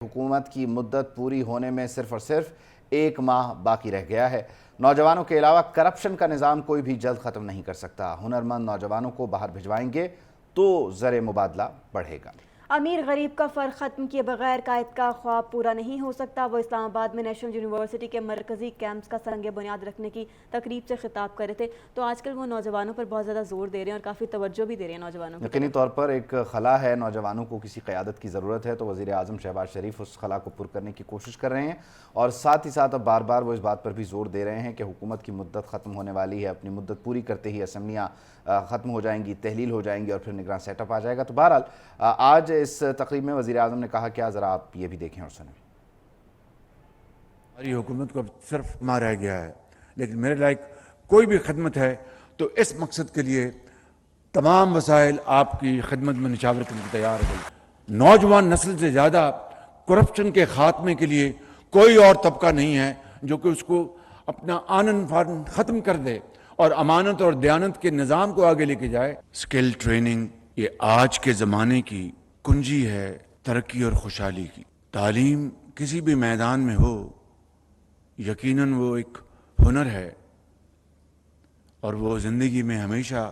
हुकूमत की मुद्दत पूरी होने में सिर्फ और सिर्फ 1 माह बाकी रह गया है। नौजवानों के अलावा करप्शन का निज़ाम कोई भी जल्द ख़त्म नहीं कर सकता। हुनरमंद नौजवानों को बाहर भिजवाएंगे तो ज़र मुबादला बढ़ेगा। अमीर गरीब का फ़र्क ख़त्म किए बगैर कायद का ख्वाब पूरा नहीं हो सकता। वो इस्लामाबाद में नेशनल यूनिवर्सिटी के मरकज़ी कैंप्स का संग बुनियाद रखने की तकरीब से खिताब कर रहे थे। तो आजकल वो नौजवानों पर बहुत ज़्यादा जोर दे रहे हैं और काफ़ी तवज्जो भी दे रहे हैं नौजवानों को। यकीनी तौर पर एक खला है, नौजवानों को किसी क़यादत की ज़रूरत है, तो वज़ीर आज़म शहबाज शरीफ उस खला को पुर करने की कोशिश कर रहे हैं। और साथ ही साथ अब बार बार वो इस बात पर भी जोर दे रहे हैं कि हुकूमत की मुद्दत ख़त्म होने वाली है, अपनी मुद्दत पूरी करते ही असम्बलियाँ ख़त्म हो जाएंगी, तहलील हो जाएंगी और फिर निगरान सेटअप आ जाएगा। तो बहरहाल आज इस तकरीब में वज़ीर आज़म ने कहा क्या, ज़रा आप ये भी देखें और सुनें। हमारी हुकूमत को अब सिर्फ मार रह गया है, लेकिन मेरे लायक कोई भी खदमत है तो इस मकसद के लिए तमाम वसाइल आपकी खिदमत में निछावर करने को तैयार है। नौजवान नस्ल से ज़्यादा करप्शन के खात्मे के लिए कोई और तबका नहीं है जो कि उसको अपना आनन फानन ख़त्म कर दे और अमानत और दयानत के निज़ाम को आगे लेके जाए। स्किल ट्रेनिंग ये आज के ज़माने की कुंजी है तरक्की और खुशहाली की। तालीम किसी भी मैदान में हो, यकीनन वो एक हुनर है और वो ज़िंदगी में हमेशा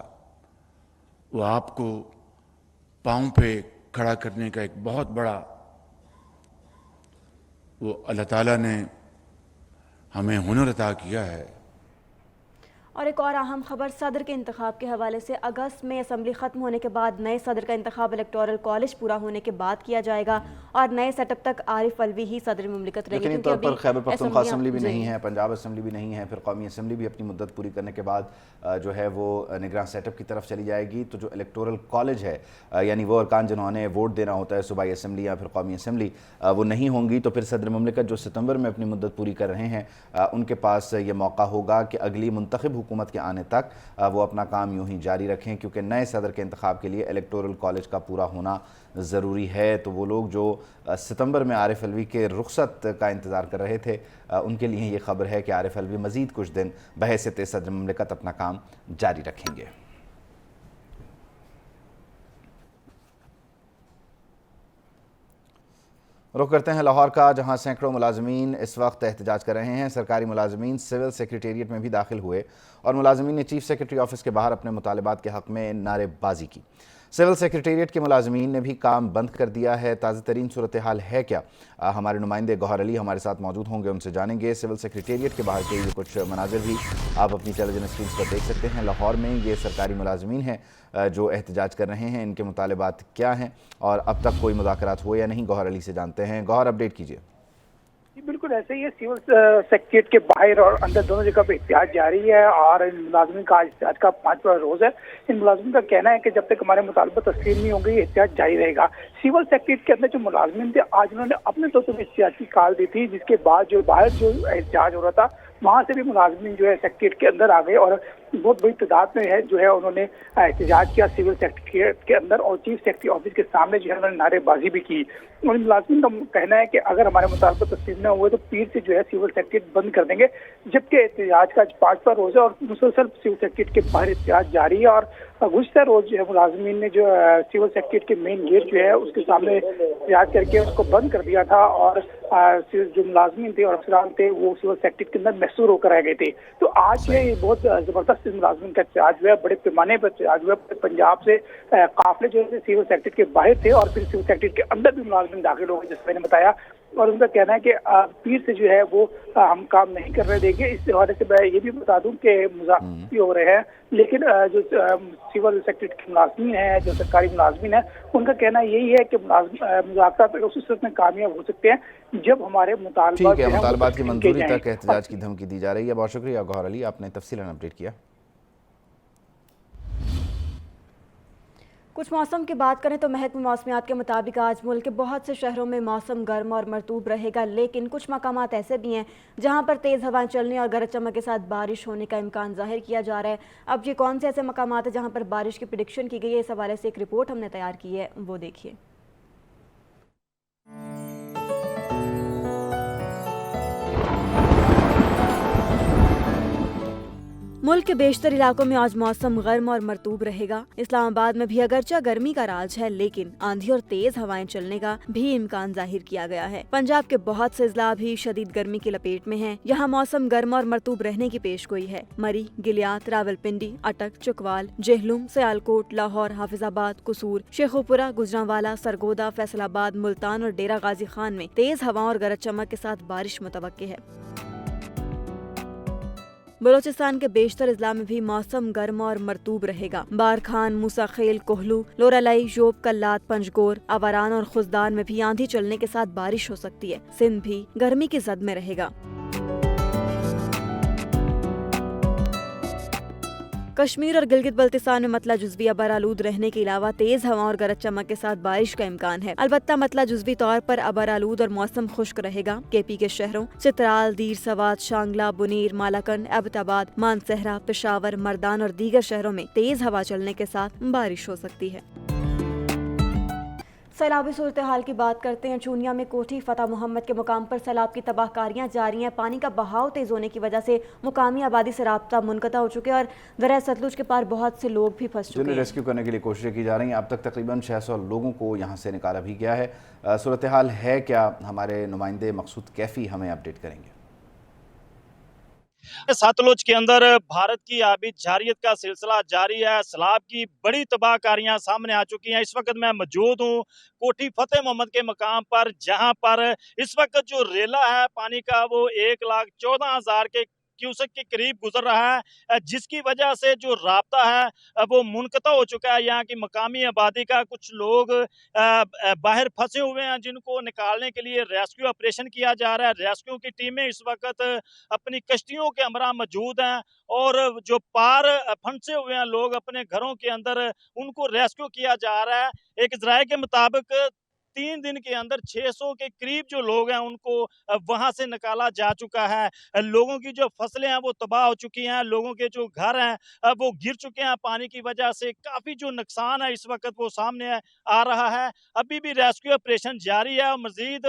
वो आपको पाँव पे खड़ा करने का एक बहुत बड़ा वो अल्लाह ताला ने हमें हुनर अता किया है। और एक और अहम खबर सदर के इंतखाब के हवाले से, अगस्त में असम्बली ख़त्म होने के बाद नए सदर का इंतखाब इलेक्टोरल कॉलेज पूरा होने के बाद किया जाएगा और नए सेटअप तक आरिफ अलवी ही सदर मुमलिकत रहेंगे। लेकिन तौर पर खैबर पख्तूनख्वा असम्बली भी नहीं है, पंजाब असम्बली भी नहीं है, फिर कौमी असम्बली भी अपनी मुद्दत पूरी करने के बाद जो है वो निगरान सेटअप की तरफ चली जाएगी। तो जो इलेक्टोरल कॉलेज है, यानी वो अरकान जिन्होंने वोट देना होता है सूबाई असम्बली या फिर कौमी असम्बली, वो नहीं होंगी। तो फिर सदर मुमलिकत जो सितंबर में अपनी मुद्दत पूरी कर रहे हैं, उनके पास ये मौका होगा कि अगली मुंतखब हुकूमत के आने तक वो अपना काम यूं ही जारी रखें, क्योंकि नए सदर के इंतखाब के लिए इलेक्टोरल कॉलेज का पूरा होना ज़रूरी है। तो वो लोग जो सितंबर में आरिफ अलवी के रुखसत का इंतज़ार कर रहे थे, उनके लिए ये खबर है कि आरिफ अलवी मज़ीद कुछ दिन बहैसियत सदर मुमलिकत अपना काम जारी रखेंगे। रुख करते हैं लाहौर का, जहां सैकड़ों मुलाजमीन इस वक्त एहतजाज कर रहे हैं। सरकारी मुलाजमीन सिविल सेक्रेटेरिएट में भी दाखिल हुए और मुलाजमीन ने चीफ सेक्रेटरी ऑफिस के बाहर अपने मुतालबात के हक़ में नारेबाजी की। सिविल सेक्रेटेरिएट के मुलाजमीन ने भी काम बंद कर दिया है। ताज़ा तरीन सूरत हाल है क्या, हमारे नुमाइंदे गौहर अली हमारे साथ मौजूद होंगे, उनसे जानेंगे। सिविल सेक्रेटेरिएट के बाहर के ये कुछ मनाजिर भी आप अपनी टेलीविजन स्क्रीन पर देख सकते हैं। लाहौर में ये सरकारी मुलाजमीन हैं जो एहतजाज कर रहे हैं, इनके मुतालबात क्या हैं और अब तक कोई मुज़ाकरात हुए या नहीं, गौहर अली से जानते हैं। गौहर, अपडेट कीजिए। बिल्कुल ऐसे ही है, सिविल सेक्रेटेरिएट के बाहर और अंदर दोनों जगह पे एहतियाज जारी है और इन मुलाजमीन का आज एहतियाज का 5वां रोज है। इन मुलाजमीन का कहना है कि जब तक हमारे मुतालबा तस्लीम नहीं होंगे एहतियाज जारी रहेगा। सिविल सेक्रेटेरिएट के अंदर जो मुलाजमीन थे, आज उन्होंने अपने तौर पर एहतियाज की कॉल दी थी, जिसके बाद जो बाहर जो एहतियाज हो रहा था वहाँ से भी मुलाजमीन जो है सेक्रेटेरिएट के अंदर आ गए और बहुत बड़ी तादाद में है जो है उन्होंने एहतजाज किया सिविल सेक्रेटेरिएट के अंदर और चीफ सेक्रेटरी ऑफिस के सामने जो है उन्होंने नारेबाजी भी की। उन मुलाजमीन का कहना है कि अगर हमारे मुतालबा तस्लीम न हुए तो पीर से जो है सिविल सेक्रेटेरिएट बंद कर देंगे। जबकि एहतजाज का 5वां रोज है और मुसलसल सिविल सेक्रेटेरिएट के बाहर एहतजाज जारी है और गुज़श्ता रोज जो है मुलाजमीन ने जो सिविल सेक्रेटेरिएट के मेन गेट जो है उसके सामने एहतजाज करके उसको बंद कर दिया था और जो मुलाजमीन थे और अफसरान थे वो सिविल सेक्रेटेरिएट के अंदर महसूर होकर आ गए थे। तो आज ये बहुत जबरदस्त मुलाजमीन का एहतजाज हुआ है, बड़े पैमाने पर एहतजाज हुआ है। पंजाब से काफिले जो है सिविल सेक्रेटेरिएट के बाहर थे और फिर सिविल सेक्रेटेरिएट के अंदर भी मुलाजमीन दाखिल हो गए, जैसे मैंने बताया। और उनका कहना है कि पीर से जो है वो हम काम नहीं करने देंगे। इस हवाले से मैं ये भी बता दूं कि मुज़ाकरात भी हो रहे हैं, लेकिन जो सिविल सेक्रेटरी के मुलाजमीन हैं, जो सरकारी मुलाजमीन हैं, उनका कहना यही है कि मुज़ाकरात उस सूरत में कामयाब हो सकते हैं जब हमारे मुतालबात की मंजूरी तक एहतजाज की धमकी दी जा रही है। बहुत शुक्रिया गौहर अली, आपने तफसीलन अपडेट किया। कुछ मौसम की बात करें तो महकमा मौसमियात के मुताबिक आज मुल्क के बहुत से शहरों में मौसम गर्म और मरतूब रहेगा, लेकिन कुछ मकामात ऐसे भी हैं जहां पर तेज़ हवाएं चलने और गरज चमक के साथ बारिश होने का इम्कान जाहिर किया जा रहा है। अब ये कौन से ऐसे मकामात हैं जहां पर बारिश की प्रेडिक्शन की गई है, इस हवाले से एक रिपोर्ट हमने तैयार की है, वो देखिए। मुल्क के बेशतर इलाकों में आज मौसम गर्म और मरतूब रहेगा। इस्लामाबाद में भी अगरचे गर्मी का राज है, लेकिन आंधी और तेज हवाएं चलने का भी इम्कान जाहिर किया गया है। पंजाब के बहुत से इजला भी शदीद गर्मी की लपेट में हैं। यहाँ मौसम गर्म और मरतूब रहने की पेशगोई है। मरी, गिलियात, रावलपिंडी, अटक, चुकवाल, जेहलुम, सियालकोट, लाहौर, हाफिजाबाद, कसूर, शेखुपुरा, गुजरांवाला, सरगोदा, फैसलाबाद, मुल्तान और डेरा गाजी खान में तेज हवाओं और गरज चमक के साथ बारिश मुतवक्के है। बलोचिस्तान के बेशतर इजला में भी मौसम गर्म और मरतूब रहेगा। बारखान, मूसाखेल, कोहलू, लोरालाई, जोब, कल्लात, पंजगोर, अवारान और खुजदान में भी आंधी चलने के साथ बारिश हो सकती है। सिंध भी गर्मी की जद में रहेगा। कश्मीर और गिलगित बल्तिस्तान में मतला जुज़वी अबर आलूद रहने के अलावा तेज हवा और गरज चमक के साथ बारिश का इम्कान है। अलबत्ता मतला जुज़वी तौर पर अबर आलूद और मौसम खुश्क रहेगा। केपी के शहरों चित्राल, दीर सवात, शांगला, बुनीर, मालाकंड, एबटाबाद, मानसहरा, पेशावर, मर्दान और दीगर शहरों में तेज हवा चलने के साथ बारिश हो सकती है। सैलाबी सूरत हाल की बात करते हैं। चूनिया में कोठी फतेह मोहम्मद के मुकाम पर सैलाब की तबाहकारियां जारी हैं। पानी का बहाव तेज होने की वजह से मुकामी आबादी से राब्ता मुनक़ता हो चुके हैं और दरिया सतलुज के पार बहुत से लोग भी फंस चुके हैं। रेस्क्यू करने के लिए कोशिशें की जा रही हैं। अब तक तकरीबन 600 लोगों को यहाँ से निकाला भी गया है। सूरत हाल है क्या, हमारे नुमाइंदे मकसूद कैफी हमें अपडेट करेंगे। सतलुज के अंदर भारत की आबी जारियत का सिलसिला जारी है। सैलाब की बड़ी तबाहकारियां सामने आ चुकी हैं। इस वक्त मैं मौजूद हूं कोठी फतेह मोहम्मद के मकाम पर, जहां पर इस वक्त जो रेला है पानी का वो 1,14,000 के क्यूसेक के करीब गुजर रहा है, जिसकी वजह से जो राब्ता है वो मुनक़ता हो चुका है। यहाँ की मकामी आबादी का कुछ लोग बाहर फंसे हुए हैं, जिनको निकालने के लिए रेस्क्यू ऑपरेशन किया जा रहा है। रेस्क्यू की टीमें इस वक्त अपनी कश्तियों के हमरा मौजूद हैं और जो पार फंसे हुए हैं लोग अपने घरों के अंदर, उनको रेस्क्यू किया जा रहा है। एक ज़राए के मुताबिक 3 दिन के अंदर 600 के करीब जो लोग हैं उनको वहां से निकाला जा चुका है। लोगों की जो फसलें हैं वो तबाह हो चुकी हैं, लोगों के जो घर हैं वो गिर चुके हैं पानी की वजह से। काफ़ी जो नुकसान है इस वक्त वो सामने आ रहा है। अभी भी रेस्क्यू ऑपरेशन जारी है और मजीद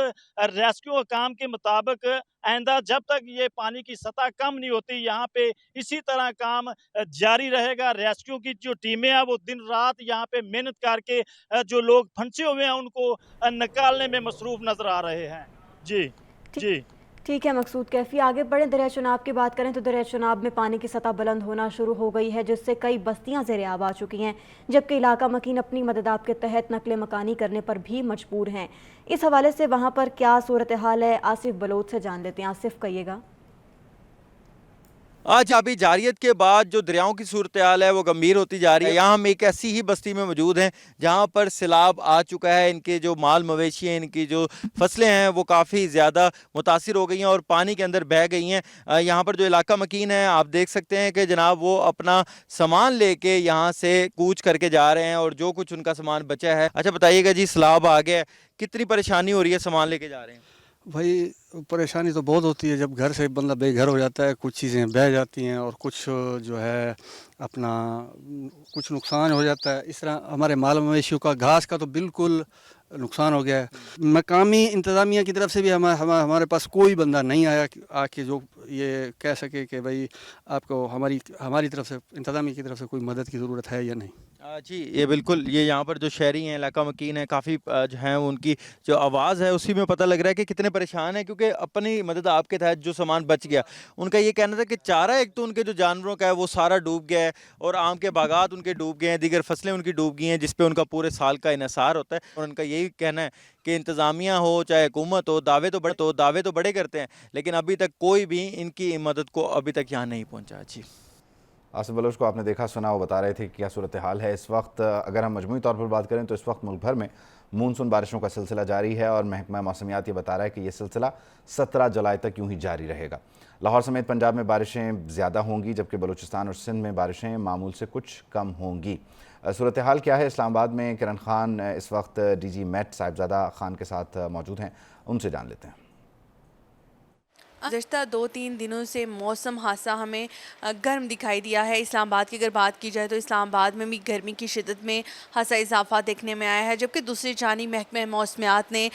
रेस्क्यू काम के मुताबिक आइंदा जब तक ये पानी की सतह कम नहीं होती, यहाँ पे इसी तरह काम जारी रहेगा। रेस्क्यू की जो टीमें हैं वो दिन रात यहाँ पे मेहनत करके जो लोग फंसे हुए हैं उनको निकालने में मसरूफ नजर आ रहे हैं। जी ठीक है मकसूद कैफी, आगे बढ़े। दरिया चुनाब की बात करें तो दरिया चुनाब में पानी की सतह बुलंद होना शुरू हो गई है, जिससे कई बस्तियां ज़ेर-ए-आब आ चुकी हैं, जबकि इलाका मकीन अपनी मददाब के तहत नकले मकानी करने पर भी मजबूर हैं। इस हवाले से वहाँ पर क्या सूरत हाल है, आसिफ बलोच से जान लेते हैं। आसिफ कहिएगा। आज आबी जारियत के बाद जो दरियाओं की सूरत हाल है वो गंभीर होती जा रही है। यहाँ हम एक ऐसी ही बस्ती में मौजूद हैं जहाँ पर सैलाब आ चुका है। इनके जो माल मवेशी हैं, इनकी जो फसलें हैं वो काफ़ी ज़्यादा मुतासिर हो गई हैं और पानी के अंदर बह गई हैं। यहाँ पर जो इलाका मकीन है आप देख सकते हैं कि जनाब वो अपना सामान लेके यहाँ से कूच करके जा रहे हैं और जो कुछ उनका सामान बचा है। अच्छा बताइएगा जी, सैलाब आ गया, कितनी परेशानी हो रही है सामान लेके जा रहे हैं? भाई परेशानी तो बहुत होती है जब घर से बंदा बेघर हो जाता है, कुछ चीज़ें बह जाती हैं और कुछ जो है अपना कुछ नुकसान हो जाता है। इस तरह हमारे माल मवेशियों का, घास का तो बिल्कुल नुकसान हो गया है। मकामी इंतज़ामिया की तरफ से भी हमारे पास कोई बंदा नहीं आया आके जो ये कह सके कि भाई आपको हमारी तरफ से, इंतज़ामिया की तरफ से कोई मदद की ज़रूरत है या नहीं। जी ये बिल्कुल, ये यहाँ पर जो शहरी हैं, इलाका मकीन है, काफ़ी जो हैं उनकी जो आवाज़ है उसी में पता लग रहा है कि कितने परेशान हैं, क्योंकि अपनी मदद आपके तहत जो सामान बच गया, उनका ये कहना था कि चारा एक तो उनके जो जानवरों का है वो सारा डूब गया है और आम के बागात उनके डूब गए हैं, दीगर फसलें उनकी डूब गई हैं, जिस पे उनका पूरे साल का इन्हिसार होता है। और उनका यही कहना है कि इंतज़ामिया हो चाहे हुकूमत हो, दावे तो बड़े करते हैं, लेकिन अभी तक कोई भी इनकी मदद को अभी तक यहाँ नहीं पहुँचा। जी आसिफ बलोच को आपने देखा सुना, वो बता रहे थे कि क्या सूरत हाल है इस वक्त। अगर हम मजमूई तौर पर बात करें तो इस वक्त मुल्क भर में मानसून बारिशों का सिलसिला जारी है और महकमा मौसमियात ये बता रहा है कि यह सिलसिला 17 जुलाई तक यूं ही जारी रहेगा। लाहौर समेत पंजाब में बारिशें ज़्यादा होंगी, जबकि बलूचिस्तान और सिंध में बारिशें मामूल से कुछ कम होंगी। सूरत हाल क्या है इस्लामाबाद में? किरण खान इस वक्त DG मेट साहिबजादा खान के साथ मौजूद हैं, उनसे जान लेते हैं। گزشتہ 2-3 دنوں سے موسم خاصا ہمیں گرم دکھائی دیا ہے. اسلام آباد کی اگر بات کی جائے تو اسلام آباد میں بھی گرمی کی شدت میں خاصا اضافہ دیکھنے میں آیا ہے, جبکہ دوسری جانب محکمہ موسمیات نے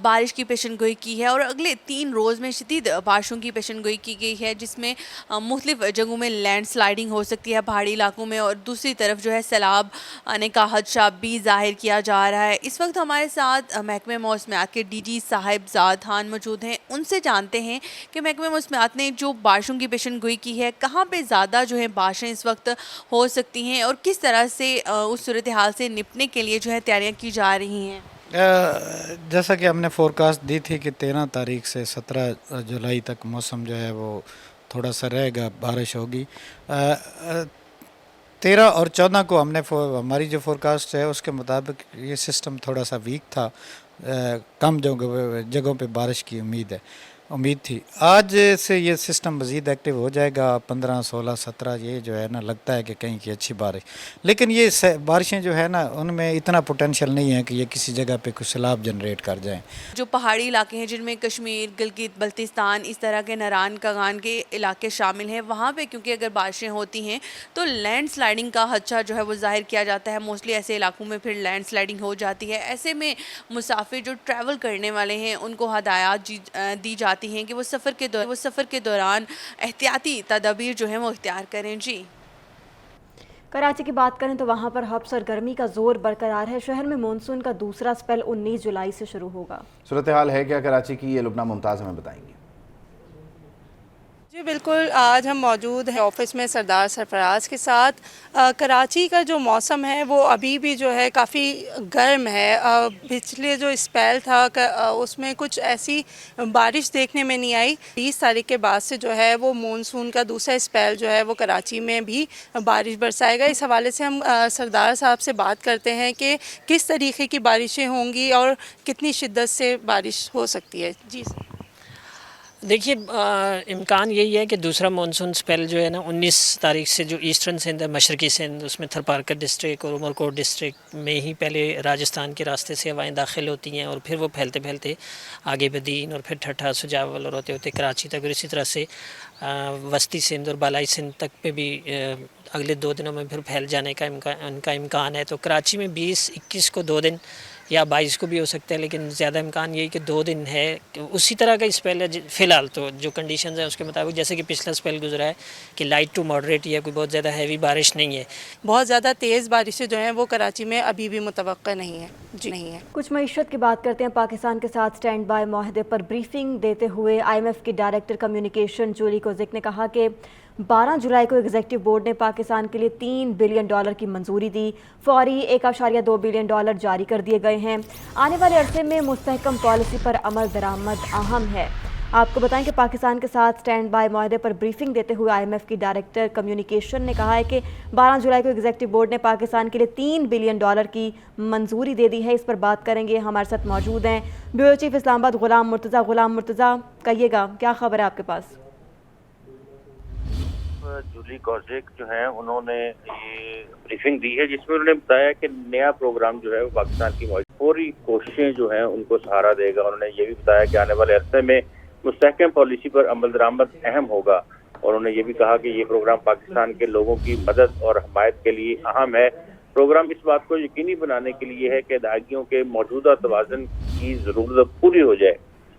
بارش کی پیشن گوئی کی ہے اور اگلے 3 روز میں شدید بارشوں کی پیشن گوئی کی گئی ہے, جس میں مختلف جگہوں میں لینڈ سلائڈنگ ہو سکتی ہے پہاڑی علاقوں میں, اور دوسری طرف جو ہے سیلاب آنے کا خدشہ بھی ظاہر کیا جا رہا ہے. اس وقت ہمارے ساتھ محکمہ موسمیات کے ڈی جی صاحبزاد خان موجود ہیں. ان سے جانتے ہیں کہ محکمہ موسمیات نے جو بارشوں کی پیشن گوئی کی ہے کہاں پہ زیادہ جو ہے بارشیں اس وقت ہو سکتی ہیں اور کس طرح سے اس صورتحال سے نپٹنے کے لیے جو ہے تیاریاں کی جا رہی ہیں. جیسا کہ ہم نے فورکاسٹ دی تھی کہ 13 تاریخ سے 17 جولائی تک موسم جو ہے وہ تھوڑا سا رہے گا, بارش ہوگی. 13 اور 14 کو ہم نے ہماری جو فورکاسٹ ہے اس کے مطابق یہ سسٹم تھوڑا سا ویک تھا, کم جگہوں پہ بارش کی امید تھی. آج سے یہ سسٹم مزید ایکٹیو ہو جائے گا. 15, 16, 17 یہ جو ہے نا لگتا ہے کہ کہیں کی اچھی بارش, لیکن یہ بارشیں جو ہے نا ان میں اتنا پوٹینشیل نہیں ہے کہ یہ کسی جگہ پہ کچھ سیلاب جنریٹ کر جائیں. جو پہاڑی علاقے ہیں جن میں کشمیر, گلگت بلتستان, اس طرح کے ناران کاغان کے علاقے شامل ہیں, وہاں پہ کیونکہ اگر بارشیں ہوتی ہیں تو لینڈ سلائڈنگ کا خدشہ جو ہے وہ ظاہر کیا جاتا ہے. موسٹلی ایسے علاقوں میں پھر لینڈ سلائڈنگ ہو جاتی ہے. ایسے میں مسافر جو ٹریول کرنے والے ہیں ان کو ہدایات دی جاتی ہیں کہ وہ سفر کے دوران احتیاطی تدابیر جو ہیں وہ اختیار کریں. جی کراچی کی بات کریں تو وہاں پر ہبس اور گرمی کا زور برقرار ہے. شہر میں مونسون کا دوسرا سپیل 19 جولائی سے شروع ہوگا. صورتحال ہے کیا کراچی کی, یہ لبنہ ممتاز ہمیں بتائیں گے. جی بالکل, آج ہم موجود ہیں آفس میں سردار سرفراز کے ساتھ. کراچی کا جو موسم ہے وہ ابھی بھی جو ہے کافی گرم ہے. پچھلے جو اسپیل تھا اس میں کچھ ایسی بارش دیکھنے میں نہیں آئی. 20 تاریخ کے بعد سے جو ہے وہ مونسون کا دوسرا اسپیل جو ہے وہ کراچی میں بھی بارش برسائے گا. اس حوالے سے ہم سردار صاحب سے بات کرتے ہیں کہ کس طریقے کی بارشیں ہوں گی اور کتنی شدت سے بارش ہو سکتی ہے. جی دیکھیے, امکان یہی ہے کہ دوسرا مونسون سپیل جو ہے نا 19 تاریخ سے جو ایسٹرن سندھ ہے, مشرقی سندھ, اس میں تھرپارکر ڈسٹرکٹ اور عمر کوٹ ڈسٹرکٹ میں ہی پہلے راجستھان کے راستے سے ہوائیں داخل ہوتی ہیں اور پھر وہ پھیلتے پھیلتے آگے بدین اور پھر ٹھٹھا, سجاول اور ہوتے ہوتے کراچی تک, اور اسی طرح سے وسطی سندھ اور بالائی سندھ تک پہ بھی اگلے 2 دنوں میں پھر پھیل جانے کا امکان ہے. تو کراچی میں 20-21 کو 2 دن یا 22 کو بھی ہو سکتا ہے, لیکن زیادہ امکان یہی کہ 2 دن ہے. اسی طرح کا اسپیل ہے فی الحال تو جو کنڈیشنز ہیں اس کے مطابق, جیسے کہ پچھلا اسپیل گزرا ہے کہ لائٹ ٹو ماڈریٹ ہی ہے, کوئی بہت زیادہ ہیوی بارش نہیں ہے. بہت زیادہ تیز بارشیں جو ہیں وہ کراچی میں ابھی بھی متوقع نہیں ہیں. جی نہیں ہے. کچھ معیشت کی بات کرتے ہیں. پاکستان کے ساتھ سٹینڈ بائی معاہدے پر بریفنگ دیتے ہوئے IMF کی ڈائریکٹر کمیونیکیشن جولی کوزک نے کہا کہ 12 جولائی کو ایگزیکٹو بورڈ نے پاکستان کے لیے $3 بلین کی منظوری دی. فوری $1.2 بلین جاری کر دیے گئے ہیں. آنے والے عرصے میں مستحکم پالیسی پر عمل درآمد اہم ہے. آپ کو بتائیں کہ پاکستان کے ساتھ سٹینڈ بائی معاہدے پر بریفنگ دیتے ہوئے IMF کی ڈائریکٹر کمیونیکیشن نے کہا ہے کہ 12 جولائی کو ایگزیکٹو بورڈ نے پاکستان کے لیے $3 بلین کی منظوری دے دی ہے. اس پر بات کریں گے. ہمارے ساتھ موجود ہیں بیورو چیف اسلام آباد غلام مرتضیٰ, کہیے گا کیا خبر ہے آپ کے پاس؟ جولی کوزک جو ہیں انہوں نے یہ بریفنگ دی ہے جس میں انہوں نے بتایا کہ نیا پروگرام جو ہے وہ پاکستان کی فوری کوششیں جو ہیں ان کو سہارا دے گا. انہوں نے یہ بھی بتایا کہ آنے والے عرصے میں مستحکم پالیسی پر عمل درآمد اہم ہوگا, اور انہوں نے یہ بھی کہا کہ یہ پروگرام پاکستان کے لوگوں کی مدد اور حمایت کے لیے اہم ہے. پروگرام اس بات کو یقینی بنانے کے لیے ہے کہ ادائیگیوں کے موجودہ توازن کی ضرورت پوری ہو جائے.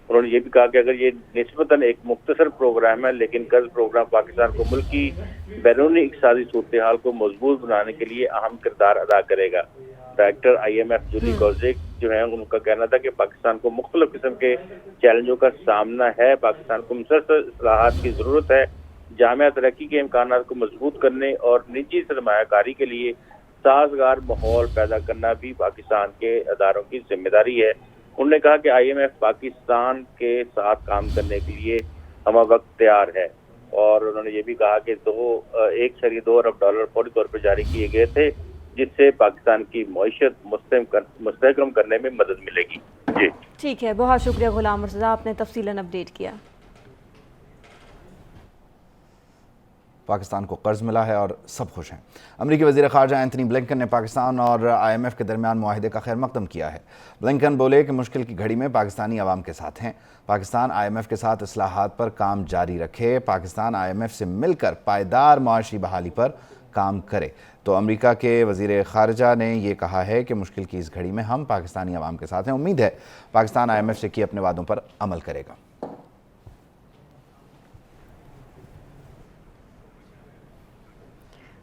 انہوں نے یہ بھی کہا کہ اگر یہ نسبتاً ایک مختصر پروگرام ہے لیکن قرض پروگرام پاکستان کو ملک کی بیرونی اقتصادی صورتحال کو مضبوط بنانے کے لیے اہم کردار ادا کرے گا. ڈائریکٹر IMF جولی کوزک جو ہے ان کا کہنا تھا کہ پاکستان کو مختلف قسم کے چیلنجوں کا سامنا ہے. پاکستان کو مسلسل اصلاحات کی ضرورت ہے. جامع ترقی کے امکانات کو مضبوط کرنے اور نجی سرمایہ کاری کے لیے سازگار ماحول پیدا کرنا بھی پاکستان کے اداروں کی ذمہ داری ہے. انہوں نے کہا کہ IMF پاکستان کے ساتھ کام کرنے کے لیے ہمہ وقت تیار ہے, اور انہوں نے یہ بھی کہا کہ $1.2 ارب فوری طور پر جاری کیے گئے تھے جس سے پاکستان کی معیشت مستحکم کرنے میں مدد ملے گی. جی ٹھیک ہے, بہت شکریہ غلام مرتضیٰ, آپ نے تفصیلاً اپڈیٹ کیا. پاکستان کو قرض ملا ہے اور سب خوش ہیں۔ امریکی وزیر خارجہ اینتھنی بلنکن نے پاکستان اور IMF کے درمیان معاہدے کا خیر مقدم کیا ہے۔ بلنکن بولے کہ مشکل کی گھڑی میں پاکستانی عوام کے ساتھ ہیں، پاکستان IMF کے ساتھ اصلاحات پر کام جاری رکھے، پاکستان IMF سے مل کر پائیدار معاشی بحالی پر کام کرے۔ تو امریکہ کے وزیر خارجہ نے یہ کہا ہے کہ مشکل کی اس گھڑی میں ہم پاکستانی عوام کے ساتھ ہیں، امید ہے پاکستان IMF سے کیے اپنے وعدوں پر عمل کرے گا۔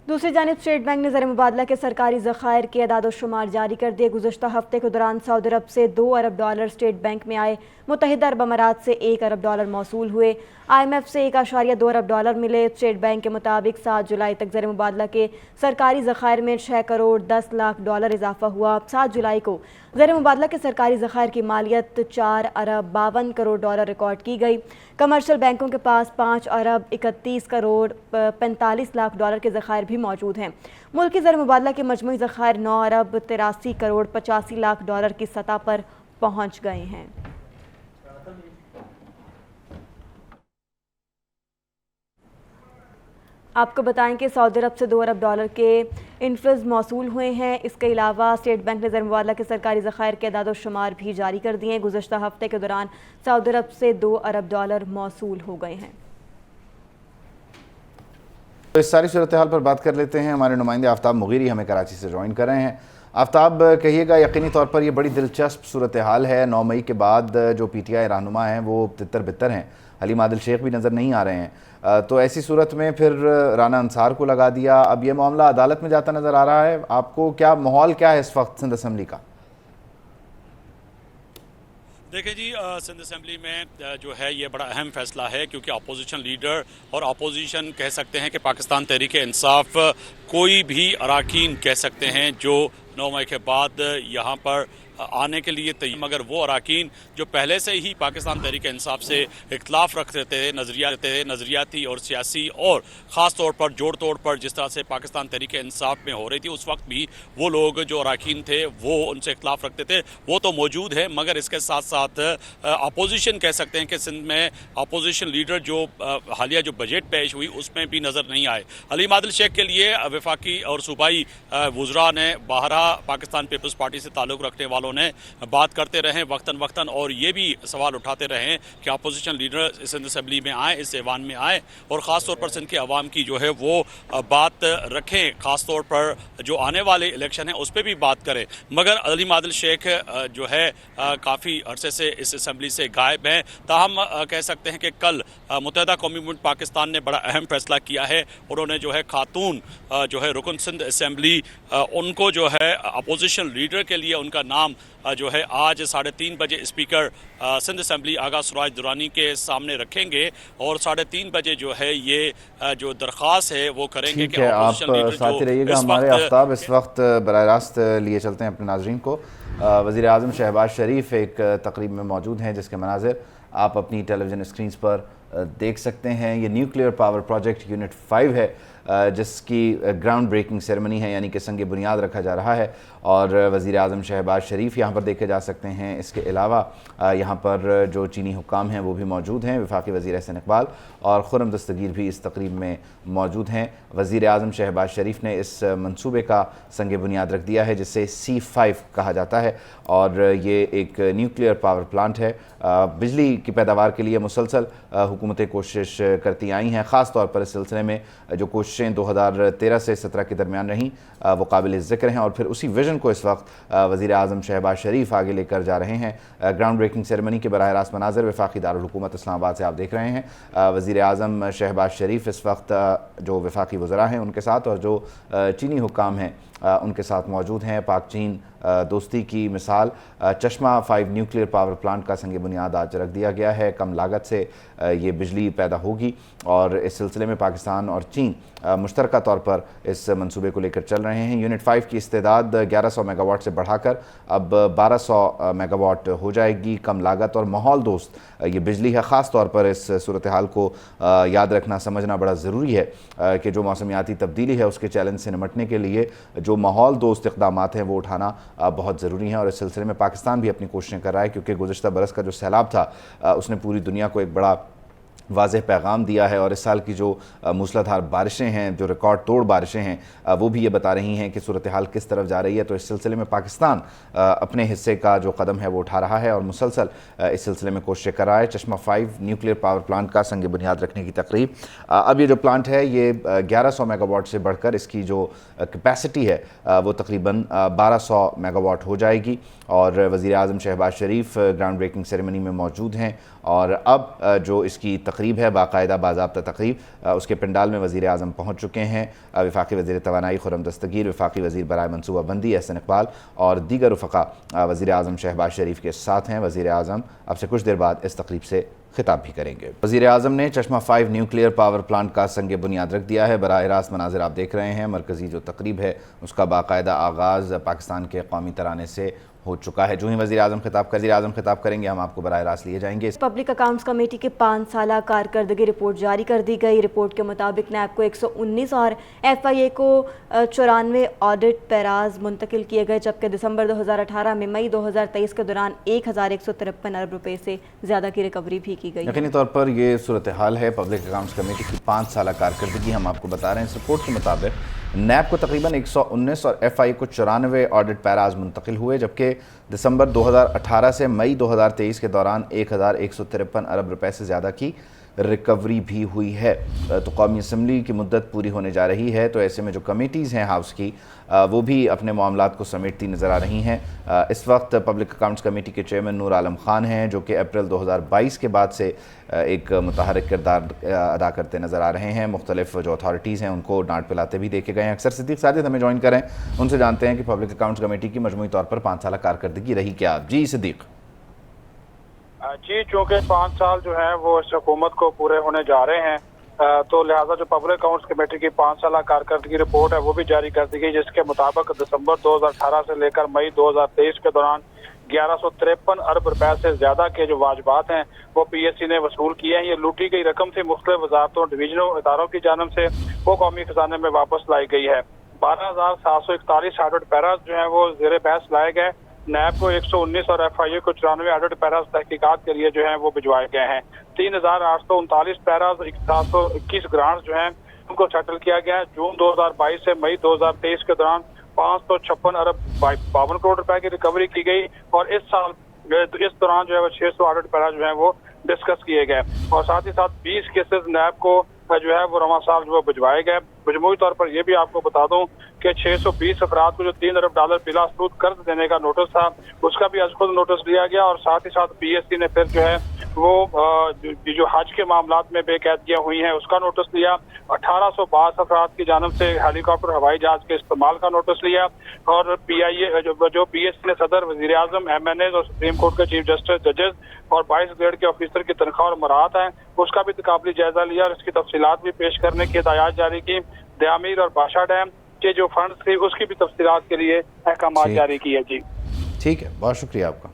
دوسری جانب اسٹیٹ بینک نے زر مبادلہ کے سرکاری ذخائر کے اعداد و شمار جاری کر دیے۔ گزشتہ ہفتے کے دوران سعودی عرب سے $2 ارب اسٹیٹ بینک میں آئے، متحدہ عرب امارات سے $1 ارب موصول ہوئے، IMF سے $1.2 ارب ملے۔ اسٹیٹ بینک کے مطابق 7 جولائی تک زر مبادلہ کے سرکاری ذخائر میں $6 کروڑ 10 لاکھ اضافہ ہوا۔ 7 جولائی کو زر مبادلہ کے سرکاری ذخائر کی مالیت $4 ارب 52 کروڑ ریکارڈ کی گئی۔ کمرشل بینکوں کے پاس $5 ارب 31 کروڑ 45 لاکھ کے ذخائر بھی موجود ہیں۔ ملکی زر مبادلہ کے مجموعی ذخائر $9 ارب 83 کروڑ 85 لاکھ کی سطح پر پہنچ گئے ہیں۔ آپ کو بتائیں کہ سعودی عرب سے $2 ارب کے انفلز موصول ہوئے ہیں۔ اس کے علاوہ اسٹیٹ بینک نے زر مبادلہ کے سرکاری ذخائر کے اعداد و شمار بھی جاری کر دیے ہیں۔ گزشتہ ہفتے کے دوران سعودی عرب سے $2 ارب موصول ہو گئے ہیں۔ تو اس ساری صورتحال پر بات کر لیتے ہیں، ہمارے نمائندے آفتاب مغیری ہمیں کراچی سے جوائن کر رہے ہیں۔ آفتاب، کہیے گا یقینی طور پر یہ بڑی دلچسپ صورتحال ہے، 9 مئی کے بعد جو PTI رہنما ہیں وہ تتر بتر ہیں، حلیم عادل شیخ بھی نظر نہیں آ رہے ہیں، تو ایسی صورت میں پھر رانا انصار کو لگا دیا، اب یہ معاملہ عدالت میں جاتا نظر آ رہا ہے۔ آپ کو کیا ماحول کیا ہے اس وقت سندھ اسمبلی کا؟ دیکھیں جی، سندھ اسمبلی میں جو ہے یہ بڑا اہم فیصلہ ہے، کیونکہ اپوزیشن لیڈر اور اپوزیشن کہہ سکتے ہیں کہ پاکستان تحریک انصاف کوئی بھی اراکین کہہ سکتے ہیں جو 9 مئی کے بعد یہاں پر آنے کے لیے تیار، مگر وہ اراکین جو پہلے سے ہی پاکستان تحریک انصاف سے اختلاف رکھتے تھے، نظریاتی اور سیاسی، اور خاص طور پر جوڑ توڑ پر جس طرح سے پاکستان تحریک انصاف میں ہو رہی تھی، اس وقت بھی وہ لوگ جو اراکین تھے وہ ان سے اختلاف رکھتے تھے، وہ تو موجود ہے، مگر اس کے ساتھ ساتھ اپوزیشن کہہ سکتے ہیں کہ سندھ میں اپوزیشن لیڈر جو حالیہ جو بجٹ پیش ہوئی اس میں بھی نظر نہیں آئے۔ حلیم عادل شیخ کے لیے وفاقی اور صوبائی وزراء نے بارہا پاکستان پیپلز پارٹی سے تعلق رکھنے والوں نے بات کرتے رہے وقتاً اور یہ بھی سوال اٹھاتے رہے کہ اپوزیشن لیڈر سندھ اسمبلی میں آئیں، اس ایوان میں آئیں اور خاص طور پر سندھ کے عوام کی جو ہے وہ بات رکھیں، خاص طور پر جو آنے والے الیکشن ہیں اس پہ بھی بات کریں، مگر حلیم عادل شیخ جو ہے کافی عرصے سے اس اسمبلی سے غائب ہیں۔ تاہم کہہ سکتے ہیں کہ کل متحدہ قومی موومنٹ پاکستان نے بڑا اہم فیصلہ کیا ہے، انہوں نے جو ہے خاتون جو ہے رکن سندھ اسمبلی ان کو جو ہے اپوزیشن لیڈر کے لیے ان کا نام جو ہے آج 3:30 بجے اسپیکر سندھ اسمبلی آغا سراج درانی کے سامنے رکھیں گے اور 3:30 بجے جو ہے یہ جو درخواست ہے وہ کریں گے کہ اپوزیشن لیڈر جو ساتھ رہیے گا ہمارے آفتاب اس وقت براہ راست لیے چلتے ہیں اپنے ناظرین کو۔ وزیر اعظم شہباز شریف ایک تقریب میں موجود ہیں جس کے مناظر آپ اپنی ٹیلی ویژن اسکرینز پر دیکھ سکتے ہیں۔ یہ نیوکلیئر پاور پروجیکٹ یونٹ 5 ہے جس کی گراؤنڈ بریکنگ سیرمنی ہے، یعنی کہ سنگ بنیاد رکھا جا رہا ہے، اور وزیر اعظم شہباز شریف یہاں پر دیکھے جا سکتے ہیں۔ اس کے علاوہ یہاں پر جو چینی حکام ہیں وہ بھی موجود ہیں، وفاقی وزیر احسن اقبال اور خرم دستگیر بھی اس تقریب میں موجود ہیں۔ وزیر اعظم شہباز شریف نے اس منصوبے کا سنگ بنیاد رکھ دیا ہے جسے C5 کہا جاتا ہے، اور یہ ایک نیوکلیئر پاور پلانٹ ہے۔ بجلی کی پیداوار کے لیے مسلسل حکومتیں کوشش کرتی آئی ہیں، خاص طور پر اس سلسلے میں جو کوششیں 2013 سے 17 کے درمیان رہیں وہ قابل ذکر ہیں، اور پھر اسی ویژن کو اس وقت وزیر اعظم شہباز شریف آگے لے کر جا رہے ہیں۔ گراؤنڈ بریکنگ سیرمنی کے براہ راست مناظر وفاقی دارالحکومت اسلام آباد سے آپ دیکھ رہے ہیں۔ وزیر اعظم شہباز شریف اس وقت جو وفاقی وزراء ہیں ان کے ساتھ اور جو چینی حکام ہیں ان کے ساتھ موجود ہیں۔ پاک چین دوستی کی مثال چشمہ 5 نیوکلیئر پاور پلانٹ کا سنگ بنیاد آج رکھ دیا گیا ہے۔ کم لاگت سے یہ بجلی پیدا ہوگی، اور اس سلسلے میں پاکستان اور چین مشترکہ طور پر اس منصوبے کو لے کر چل رہے ہیں۔ یونٹ 5 کی استعداد 1100 میگا واٹ سے بڑھا کر اب 1200 میگا واٹ ہو جائے گی۔ کم لاگت اور ماحول دوست یہ بجلی ہے۔ خاص طور پر اس صورتحال کو یاد رکھنا سمجھنا بڑا ضروری ہے کہ جو موسمیاتی تبدیلی ہے اس کے چیلنج سے نمٹنے کے لیے جو ماحول دوست اقدامات ہیں وہ اٹھانا بہت ضروری ہیں، اور اس سلسلے میں پاکستان بھی اپنی کوششیں کر رہا ہے، کیونکہ گزشتہ برس کا جو سیلاب تھا اس نے پوری دنیا کو ایک بڑا वाज़ेह पैगाम दिया है और इस साल की जो मूसलाधार बारिशें हैं, जो रिकॉर्ड तोड़ बारिशें हैं, वो भी ये बता रही हैं कि सूरत हाल किस तरफ जा रही है। तो इस सिलसिले में पाकिस्तान अपने हिस्से का जो कदम है वो उठा रहा है और मुसलसल इस सिलसिले में कोशिशें कर रहा है। चश्मा 5 न्यूक्लियर पावर प्लांट का संग बुनियाद रखने की तकरीब, अब ये जो प्लांट है ये 1100 मेगावाट से बढ़कर इसकी जो कैपेसिटी है वो तकरीबन 1200 मेगावाट हो जाएगी। और वज़ीर आज़म शहबाज शरीफ ग्राउंड ब्रेकिंग सेरेमनी में मौजूद हैं और अब जो इसकी तकरीब है बाकायदा बाज़ाब्ता तकरीब, उसके पंडाल में वज़ीर आज़म पहुँच चुके हैं। वफाकी वज़ीर तवानाई खुर्रम दस्तगीर, वफाकी वज़ीर बराए मनसूबाबंदी एहसन इकबाल और दीगर रफ़क़ा वज़ीर आज़म शहबाज शरीफ के साथ हैं। वज़ीर आज़म अब से कुछ देर बाद इस तकरीब से खिताब भी करेंगे। वज़ीर आज़म ने चश्मा 5 न्यूक्लियर पावर प्लांट का संग बुनियाद रख दिया है। बराह रास्त मनाज़िर आप देख रहे हैं। मरकज़ी जो तकरीब है उसका बाकायदा आगाज़ पाकिस्तान के कौमी तराने से हो चुका है। जो ही वज़ीर आज़म खिताब करेंगे हम आपको बराह रास्त लिए जाएंगे। पब्लिक अकाउंट्स कमेटी की 5 साला कारकर्दगी रिपोर्ट जारी कर दी गई। रिपोर्ट के मुताबिक नैब को 119 और FIA को 94 ऑडिट पैराज मुंतकिल किए गए, जबकि दिसंबर 2018 में मई 2023 के दौरान 1153 अरब रुपए से ज़्यादा की रिकवरी भी की गई। यकीनी तौर पर ये सूरत हाल है पब्लिक अकाउंट्स कमेटी की 5 साला कारकर्दगी हम आपको बता रहे हैं। इस रिपोर्ट के मुताबिक नैब को तकरीबन 119 और FIA को 94 ऑडिट पैराज मुंतकिल हुए, जबकि दिसंबर 2018 से मई 2023 के दौरान 1153 अरब रुपए से ज़्यादा की रिकवरी भी हुई है। तो कौमी असम्बली की मुद्दत पूरी होने जा रही है, तो ऐसे में जो कमेटीज़ हैं हाउस की वो भी अपने मामलात को समेटती नज़र आ रही हैं। इस वक्त पब्लिक अकाउंट्स कमेटी के चेयरमैन नूर आलम खान हैं, जो कि अप्रैल 2022 के बाद से एक मुतहरक किरदार अदा करते नज़र आ रहे हैं। मुख्तलिफ जो अथॉरिटीज़ हैं उनको डांट पिलाते भी देखे गए हैं। अक्सर सिद्दीक साजिद हमें ज्वाइन करें, उनसे जानते हैं कि पब्लिक अकाउंट्स कमेटी की मजमूई तौर पर 5 साला कारकर्दगी रही क्या। जी सिद्दीक। जी, चूँकि 5 साल जो है वो इस हुकूमत को पूरे होने जा रहे हैं, तो लिहाजा जो पब्लिक अकाउंट्स कमेटी की 5 साल कारकर्दगी रिपोर्ट है वो भी जारी कर दी गई, जिसके मुताबिक दिसंबर 2018 से लेकर मई 2023 के दौरान 1153 अरब रुपए से ज्यादा के जो वाजबात हैं वो PSC ने वसूल किए हैं। ये लूटी गई रकम थी मुख्तलिफ वजारतों, डिवीजनों, इदारों की जानब से वो कौमी खजाने में वापस लाई गई है। 12,741 ऑडिट पैराज जो है वो जेर बहस लाए गए। नैब को 119 और FIA को 94 ऑडिट पैराज तहकीकात के लिए जो है वो भिजवाए गए हैं। 3,839 पैराज, 721 ग्रांट्स जो हैं उनको सेटल किया गया है। जून 2022 से मई 2023 के दौरान 556 अरब 52 करोड़ रुपए की रिकवरी की गई और इस साल इस दौरान जो है वो 600 ऑडिट पैराज जो है वो डिस्कस किए गए और साथ ही साथ 20 केसेस नैब को जो है वो रवां साल जो भिजवाए गए। मजमूई तौर पर यह भी आपको बता दूं कि 620 अफराद को जो $3 अरब बिलासबूत कर्ज देने का नोटिस था उसका भी आज खुद नोटिस लिया गया और साथ ही साथ PSC ने फिर जो है वो जो हज के मामलात में बेकैदगियां हुई हैं उसका नोटिस लिया। 1852 अफराद की जानब से हेलीकॉप्टर हवाई जहाज के इस्तेमाल का नोटिस लिया और PIA जो PSC ने सदर, वजीर आजम, MNAs और सुप्रीम कोर्ट के चीफ जस्टिस, जजेस और 22 ग्रेड के ऑफिसर की तनख्वाह और मराहत हैं उसका भी तकाबली जायजा लिया और इसकी तफसीलात भी पेश करने की हिदायत जारी की। दयामीर और बादशाह डैम के जो फंड थे उसकी भी तफसीलात के लिए अहकामात जारी किए। जी ठीक है, बहुत शुक्रिया आपका।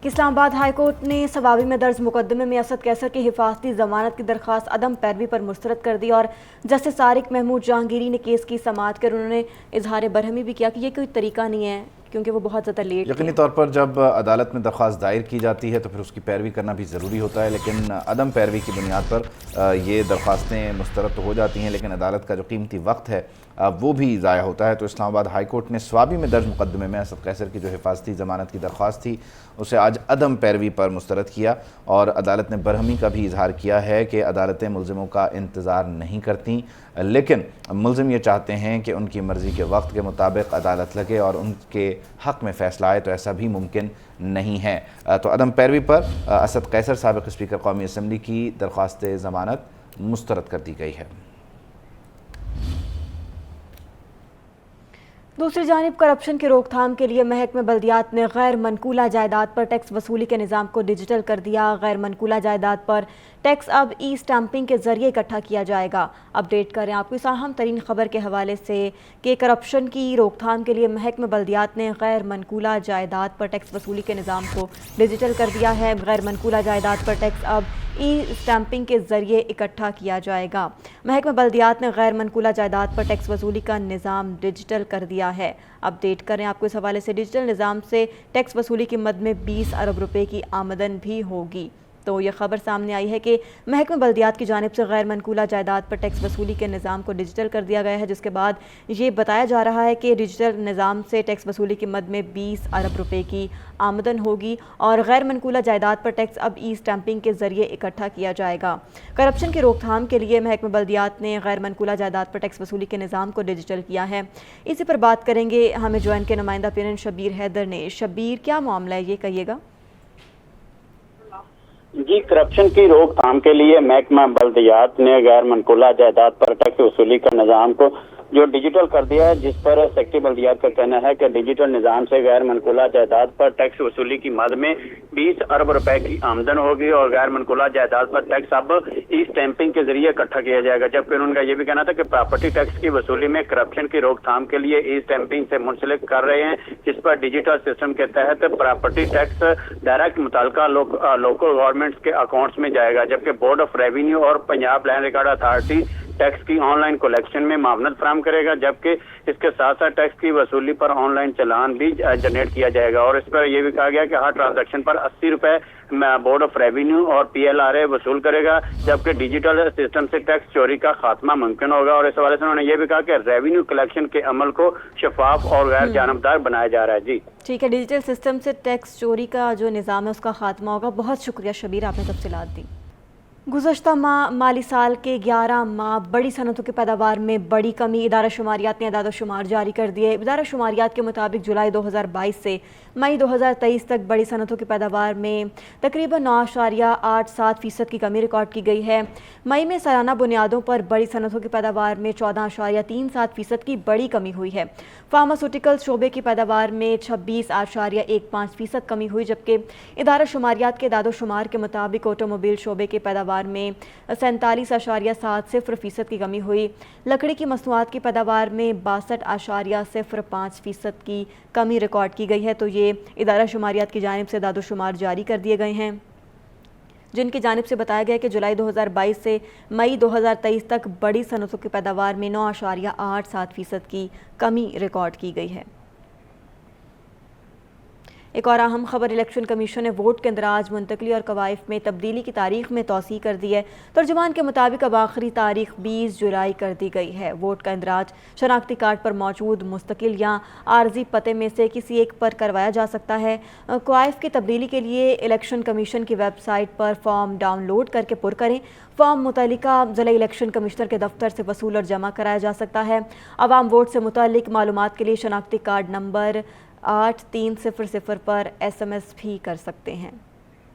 इस्लामाबाद हाई कोर्ट ने सवाबी में दर्ज मुकदमे में असद कैसर की हिफाजती जमानत की दरख्वास्त अदम पैरवी पर मुस्तरद कर दी और जस्टिस तारिक महमूद जहांगीरी ने केस की समाअत कर उन्होंने इजहार बरहमी भी किया कि ये कोई तरीका नहीं है क्योंकि वो बहुत ज़्यादा लेट। यकीनी तौर पर जब अदालत में दरख्वास्त दायर की जाती है तो फिर उसकी पैरवी करना भी ज़रूरी होता है, लेकिन अदम पैरवी की बुनियाद पर ये दरख्वास्तें मुस्तरद तो हो जाती हैं लेकिन अदालत का जो कीमती वक्त है वो भी ज़ाया होता है। तो इस्लामाबाद हाई कोर्ट ने स्वाबी में दर्ज मुकदमे में असद कैसर की जो हिफाजती ज़मानत की दरख्वास्त थी उसे आज अदम पैरवी पर मुस्तरद किया और अदालत ने बरहमी का भी इजहार किया है कि अदालतें मुलज़िमों का इंतज़ार नहीं करती, लेकिन मुलज़िम ये चाहते हैं कि उनकी मर्ज़ी के वक्त के मुताबिक अदालत लगे और उनके हक़ में फ़ैसला आए, तो ऐसा भी मुमकिन नहीं है। तो अदम पैरवी पर असद कैसर साबिक़ स्पीकर कौमी असम्बली की दरख्वास्त ज़मानत मुस्तरद कर दी गई है। दूसरी जानिब करप्शन की रोकथाम के लिए महकमे बल्दियात ने गैर मनकूला जायदाद पर टैक्स वसूली के निज़ाम को डिजिटल कर दिया। गैर मनकूला जायदाद पर टैक्स अब ई-स्टैंपिंग के ज़रिए इकट्ठा किया जाएगा। अपडेट करें आपको इस अहम तरीन खबर के हवाले से कि करप्शन की रोकथाम के लिए महकमे बल्दियात ने गैर मनकूला जायदाद पर टैक्स वसूली के निज़ाम को डिजिटल कर दिया है। गैर मनकूला जायदाद पर टैक्स अब ई-स्टैंपिंग के ज़रिए इकट्ठा किया जाएगा। महकमे बल्दियात ने गैर मनकूला जायदाद पर टैक्स वसूली का निज़ाम डिजिटल कर दिया है। अपडेट करें आपको इस हवाले से डिजिटल निज़ाम से टैक्स वसूली की मद में 20 अरब रुपए की आमदन भी होगी। تو یہ خبر سامنے آئی ہے کہ محکمہ بلدیات کی جانب سے غیر منقولہ جائیداد پر ٹیکس وصولی کے نظام کو ڈیجیٹل کر دیا گیا ہے، جس کے بعد یہ بتایا جا رہا ہے کہ ڈیجیٹل نظام سے ٹیکس وصولی کی مد میں 20 ارب روپے کی آمدن ہوگی اور غیر منقولہ جائیداد پر ٹیکس اب ای اسٹیمپنگ کے ذریعے اکٹھا کیا جائے گا۔ کرپشن کی روک تھام کے لیے محکمہ بلدیات نے غیر منقولہ جائیداد پر ٹیکس وصولی کے نظام کو ڈیجیٹل کیا ہے۔ اسی پر بات کریں گے ہمیں جوائن کے نمائندہ پیرن شبیر حیدر نے۔ شبیر، کیا معاملہ ہے، یہ کہیے گا؟ جی، کرپشن کی روک تھام کے لیے محکمہ بلدیات نے غیر منقولہ جائیداد پر ٹیکس وصولی کا نظام کو جو ڈیجیٹل کر دیا ہے، جس پر سیکٹری بلدیات کا کہنا ہے کہ ڈیجیٹل نظام سے غیر منقولہ جائیداد پر ٹیکس وصولی کی مد میں 20 ارب روپے کی آمدن ہوگی اور غیر منقولہ جائیداد پر ٹیکس اب ای اسٹیمپنگ کے ذریعے اکٹھا کیا جائے گا، جبکہ انہوں کا یہ بھی کہنا تھا کہ پراپرٹی ٹیکس کی وصولی میں کرپشن کی روک تھام کے لیے ای اسٹیمپنگ سے منسلک کر رہے ہیں، جس پر ڈیجیٹل سسٹم کے تحت پراپرٹی ٹیکس ڈائریکٹ متعلقہ لوکل گورنمنٹس کے اکاؤنٹس میں جائے گا، جبکہ بورڈ آف ریونیو اور Punjab land record authority tax کی آن لائن کلیکشن میں معاونت فراہم کرے گا، جبکہ اس کے ساتھ ساتھ ٹیکس کی وصولی پر آن لائن چلان بھی جنریٹ کیا جائے گا، اور اس پر یہ بھی کہا گیا کہ ہر ٹرانزیکشن پر 80 روپے بورڈ آف ریونیو اور PLRA وصول کرے گا، جبکہ ڈیجیٹل سسٹم سے ٹیکس چوری کا خاتمہ ممکن ہوگا، اور اس حوالے سے انہوں نے یہ بھی کہا کہ ریونیو کلیکشن کے عمل کو شفاف اور غیر جانبدار بنایا جا رہا ہے۔ جی ٹھیک ہے، ڈیجیٹل سسٹم سے ٹیکس چوری کا جو نظام ہے اس کا خاتمہ ہوگا۔ بہت شکریہ شبیر، آپ نے تفصیلات دی۔ گزشتہ مالی سال کے 11 ماہ بڑی صنعتوں کی پیداوار میں بڑی کمی، ادارہ شماریات نے اعداد و شمار جاری کر دیے۔ ادارہ شماریات کے مطابق جولائی 2022 سے مئی 2023 تک بڑی صنعتوں کی پیداوار میں تقریباً 9.87% کی کمی ریکارڈ کی گئی ہے۔ مئی میں سالانہ بنیادوں پر بڑی صنعتوں کی پیداوار میں 14.37% کی بڑی کمی ہوئی ہے۔ فارماسیوٹیکل شعبے کی پیداوار میں 26.15% کمی ہوئی، جبکہ ادارہ شماریات کے اعداد و شمار کے مطابق آٹوموبائل شعبے کی پیداوار میں 47.70% کی کمی ہوئی۔ لکڑی کی مصنوعات کی پیداوار میں 62.05% کی کمی ریکارڈ کی گئی ہے۔ تو یہ ادارہ شماریات کی جانب سے اعداد و شمار جاری کر دیے گئے ہیں، جن کی جانب سے بتایا گیا کہ جولائی 2022 سے مئی 2023 تک بڑی صنعتوں کی پیداوار میں 9.87% کی کمی ریکارڈ کی گئی ہے۔ ایک اور اہم خبر، الیکشن کمیشن نے ووٹ کے اندراج، منتقلی اور قوائف میں تبدیلی کی تاریخ میں توسیع کر دی ہے۔ ترجمان کے مطابق اب آخری تاریخ 20 جولائی کر دی گئی ہے۔ ووٹ کا اندراج شناختی کارڈ پر موجود مستقل یا عارضی پتے میں سے کسی ایک پر کروایا جا سکتا ہے۔ قوائف کی تبدیلی کے لیے الیکشن کمیشن کی ویب سائٹ پر فارم ڈاؤن لوڈ کر کے پر کریں۔ فارم متعلقہ ضلعی الیکشن کمشنر کے دفتر سے وصول اور جمع کرایا جا سکتا ہے۔ عوام ووٹ سے متعلق معلومات کے لیے شناختی کارڈ نمبر 8300 پر SMS بھی کر سکتے ہیں۔